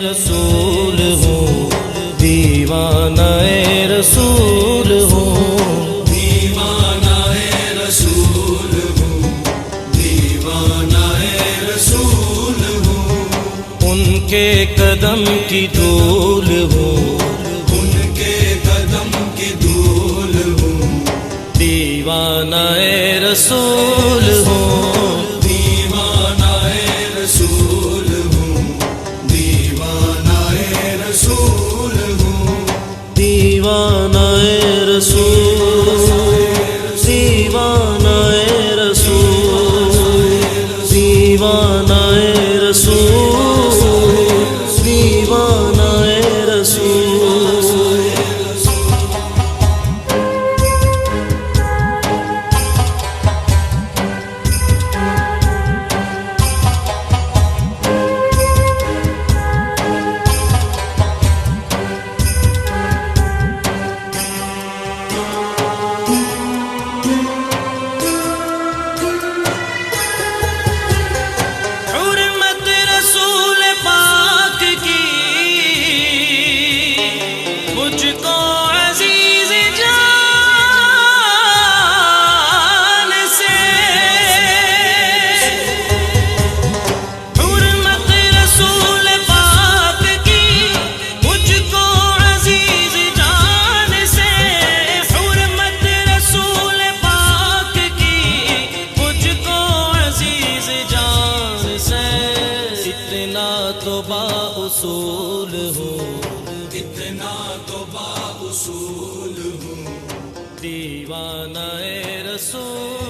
رسول ہوں، دیوانہ رسول ہوں، دیوانہ رسول ہوں، دیوانہ رسول ہوں، ان کے قدم کی دھول ہوں، ان کے قدم کی دھول ہوں، دیوانہ رسول ہوں، دیوانہ رسول ہوں، دیوانہ رسول ہوں، دیوانہ رسول، دیوانہ رسول، دیوانہ رسول، دیوانہ رسول۔ اصول ہوں، اتنا تو با اصول ہوں، دیوانہ رسول